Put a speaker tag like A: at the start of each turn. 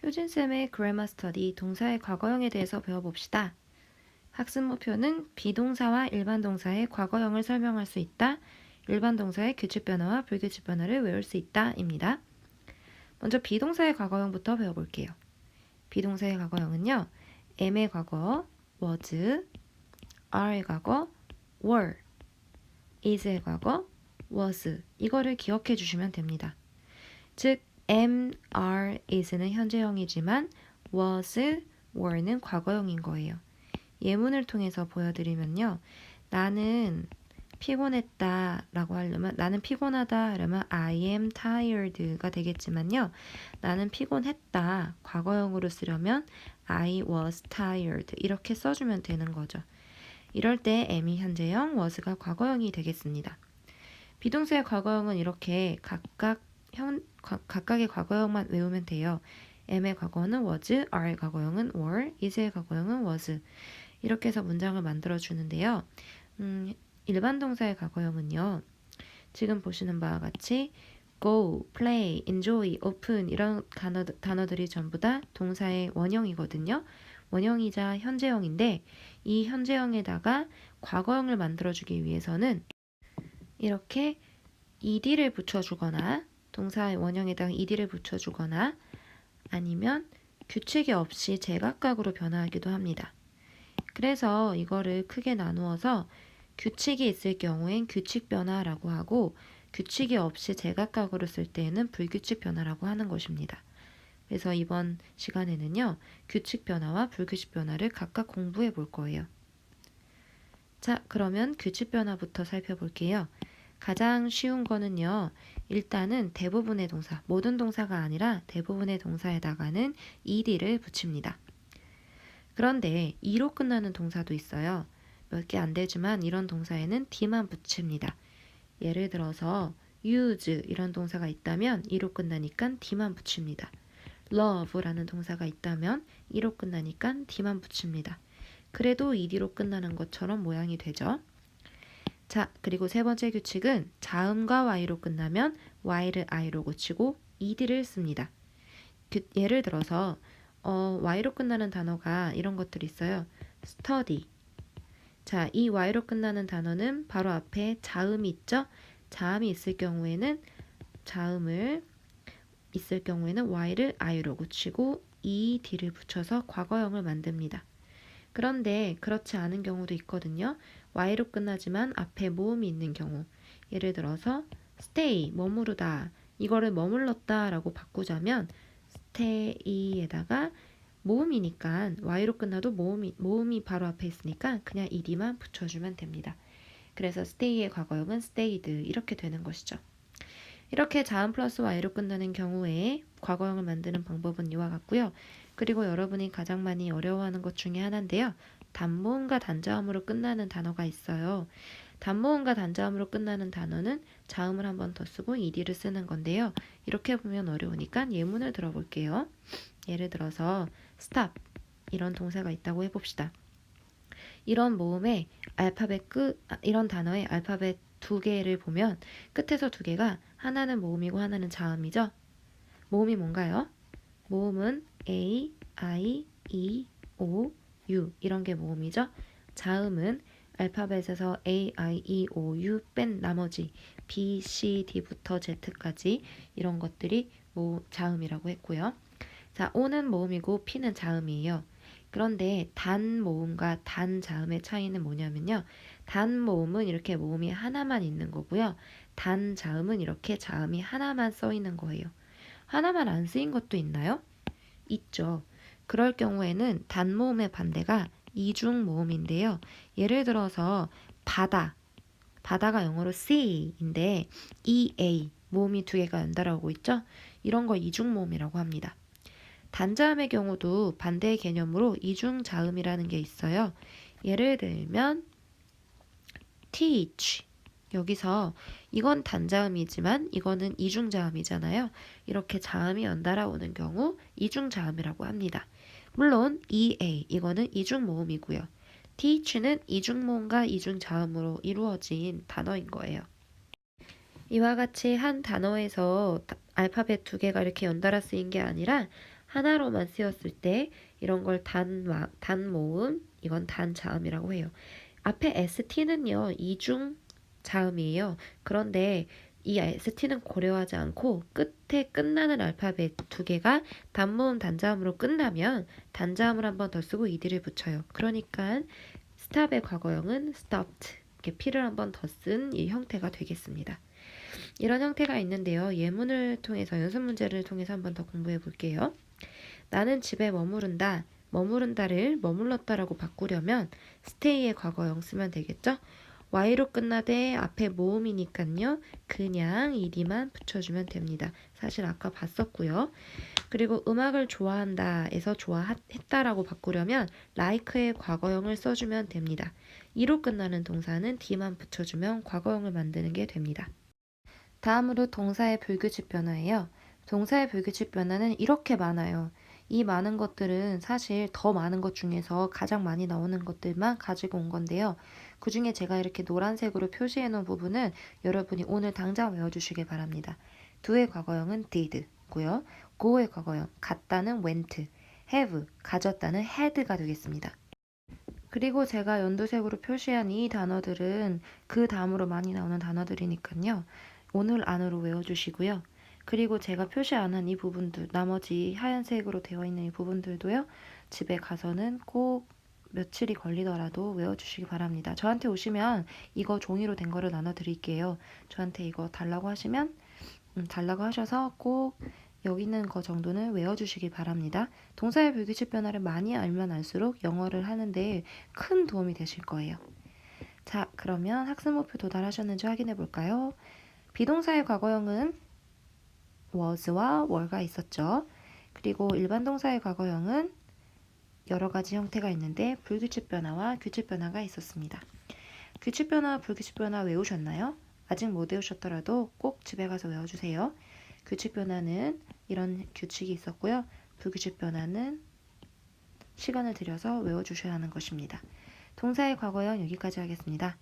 A: 효진쌤의 그래머 스터디 동사의 과거형에 대해서 배워봅시다. 학습 목표는 비동사와 일반 동사의 과거형을 설명할 수 있다. 일반 동사의 규칙 변화와 불규칙 변화를 외울 수 있다. 입니다. 먼저 비동사의 과거형부터 배워볼게요. 비동사의 과거형은요. am의 과거, was, are의 과거, were, is의 과거, was 이거를 기억해 주시면 됩니다. 즉 am, are, is는 현재형이지만 was, were는 과거형인 거예요. 예문을 통해서 보여드리면요. 나는 피곤했다 라고 하려면 나는 피곤하다 하려면 I am tired가 되겠지만요. 나는 피곤했다 과거형으로 쓰려면 I was tired 이렇게 써주면 되는 거죠. 이럴 때 am이 현재형, was가 과거형이 되겠습니다. 비동사의 과거형은 이렇게 각각의 과거형만 외우면 돼요. am의 과거는 was, are의 과거형은 were, is의 과거형은 was 이렇게 해서 문장을 만들어 주는데요. 일반 동사의 과거형은요. 지금 보시는 바와 같이 go, play, enjoy, open 이런 단어들이 전부 다 동사의 원형이거든요. 원형이자 현재형인데 이 현재형에다가 과거형을 만들어주기 위해서는 이렇게 ed를 붙여주거나 동사의 원형에다가 ed를 붙여주거나 아니면 규칙이 없이 제각각으로 변화하기도 합니다. 그래서 이거를 크게 나누어서 규칙이 있을 경우엔 규칙 변화라고 하고 규칙이 없이 제각각으로 쓸 때에는 불규칙 변화라고 하는 것입니다. 그래서 이번 시간에는요. 규칙 변화와 불규칙 변화를 각각 공부해 볼 거예요. 자, 그러면 규칙 변화부터 살펴볼게요. 가장 쉬운 거는요. 일단은 대부분의 동사, 모든 동사가 아니라 대부분의 동사에다가는 ed를 붙입니다. 그런데 e로 끝나는 동사도 있어요. 몇 개 안 되지만 이런 동사에는 d만 붙입니다. 예를 들어서 use 이런 동사가 있다면 e로 끝나니까 d만 붙입니다. love라는 동사가 있다면 e로 끝나니까 d만 붙입니다. 그래도 ed로 끝나는 것처럼 모양이 되죠. 자, 그리고 세 번째 규칙은 자음과 y로 끝나면 y를 i로 고치고 ed를 씁니다. 예를 들어서 y로 끝나는 단어가 이런 것들이 있어요. study. 자, 이 y로 끝나는 단어는 바로 앞에 자음이 있죠? 자음이 있을 경우에는 y를 i로 고치고 ed를 붙여서 과거형을 만듭니다. 그런데 그렇지 않은 경우도 있거든요. y로 끝나지만 앞에 모음이 있는 경우. 예를 들어서 stay, 머무르다. 이거를 머물렀다 라고 바꾸자면 stay에다가 모음이니까 y로 끝나도 모음이 바로 앞에 있으니까 그냥 ed만 붙여주면 됩니다. 그래서 stay의 과거형은 stayed 이렇게 되는 것이죠. 이렇게 자음 플러스 y로 끝나는 경우에 과거형을 만드는 방법은 이와 같고요. 그리고 여러분이 가장 많이 어려워하는 것 중에 하나인데요. 단모음과 단자음으로 끝나는 단어가 있어요. 단모음과 단자음으로 끝나는 단어는 자음을 한 번 더 쓰고 ed를 쓰는 건데요. 이렇게 보면 어려우니까 예문을 들어볼게요. 예를 들어서 stop 이런 동사가 있다고 해봅시다. 이런 모음의 이런 단어의 알파벳 두 개를 보면 끝에서 두 개가 하나는 모음이고 하나는 자음이죠. 모음이 뭔가요? 모음은 A, I, E, O, U 이런 게 모음이죠. 자음은 알파벳에서 A, I, E, O, U 뺀 나머지 B, C, D부터 Z까지 이런 것들이 자음이라고 했고요. 자, O는 모음이고 P는 자음이에요. 그런데 단 모음과 단 자음의 차이는 뭐냐면요. 단 모음은 이렇게 모음이 하나만 있는 거고요. 단 자음은 이렇게 자음이 하나만 써 있는 거예요. 하나만 안 쓰인 것도 있나요? 있죠. 그럴 경우에는 단 모음의 반대가 이중 모음인데요. 예를 들어서 바다가 영어로 sea인데 EA 모음이 두 개가 연달아 오고 있죠. 이런 걸 이중 모음이라고 합니다. 단자음의 경우도 반대의 개념으로 이중자음이라는 게 있어요. 예를 들면 teach 여기서 이건 단자음이지만 이거는 이중자음이잖아요. 이렇게 자음이 연달아 오는 경우 이중자음이라고 합니다. 물론 EA 이거는 이중모음이고요. teach는 이중모음과 이중자음으로 이루어진 단어인 거예요. 이와 같이 한 단어에서 알파벳 두 개가 이렇게 연달아 쓰인 게 아니라 하나로만 쓰였을 때 이런 걸 단모음, 이건 단자음이라고 해요. 앞에 st는요, 이중 자음이에요. 그런데 이 st는 고려하지 않고 끝에 끝나는 알파벳 두 개가 단모음 단자음으로 끝나면 단자음을 한 번 더 쓰고 ed를 붙여요. 그러니까 stop의 과거형은 stopped. 이렇게 p를 한 번 더 쓴 이 형태가 되겠습니다. 이런 형태가 있는데요. 예문을 통해서 연습 문제를 통해서 한 번 더 공부해 볼게요. 나는 집에 머무른다. 머무른다를 머물렀다라고 바꾸려면 stay의 과거형 쓰면 되겠죠? y로 끝나되 앞에 모음이니까요. 그냥 ed만 붙여주면 됩니다. 사실 아까 봤었고요. 그리고 음악을 좋아한다에서 좋아했다라고 바꾸려면 like의 과거형을 써주면 됩니다. 이로 끝나는 동사는 d만 붙여주면 과거형을 만드는 게 됩니다. 다음으로 동사의 불규칙 변화예요. 동사의 불규칙 변화는 이렇게 많아요. 이 많은 것들은 사실 더 많은 것 중에서 가장 많이 나오는 것들만 가지고 온 건데요. 그 중에 제가 이렇게 노란색으로 표시해 놓은 부분은 여러분이 오늘 당장 외워주시길 바랍니다. do의 과거형은 did고요. go의 과거형, 갔다는 went, have, 가졌다는 had가 되겠습니다. 그리고 제가 연두색으로 표시한 이 단어들은 그 다음으로 많이 나오는 단어들이니까요. 오늘 안으로 외워주시고요. 그리고 제가 표시 안 한 이 부분들, 나머지 하얀색으로 되어 있는 이 부분들도요. 집에 가서는 꼭 며칠이 걸리더라도 외워주시기 바랍니다. 저한테 오시면 이거 종이로 된 거를 나눠드릴게요. 저한테 이거 달라고 하시면 달라고 하셔서 꼭 여기 있는 거 정도는 외워주시기 바랍니다. 동사의 불규칙 변화를 많이 알면 알수록 영어를 하는데 큰 도움이 되실 거예요. 자, 그러면 학습 목표 도달하셨는지 확인해 볼까요? 비동사의 과거형은 was와 were가 있었죠. 그리고 일반 동사의 과거형은 여러 가지 형태가 있는데 불규칙 변화와 규칙 변화가 있었습니다. 규칙 변화, 불규칙 변화 외우셨나요? 아직 못 외우셨더라도 꼭 집에 가서 외워주세요. 규칙 변화는 이런 규칙이 있었고요. 불규칙 변화는 시간을 들여서 외워주셔야 하는 것입니다. 동사의 과거형 여기까지 하겠습니다.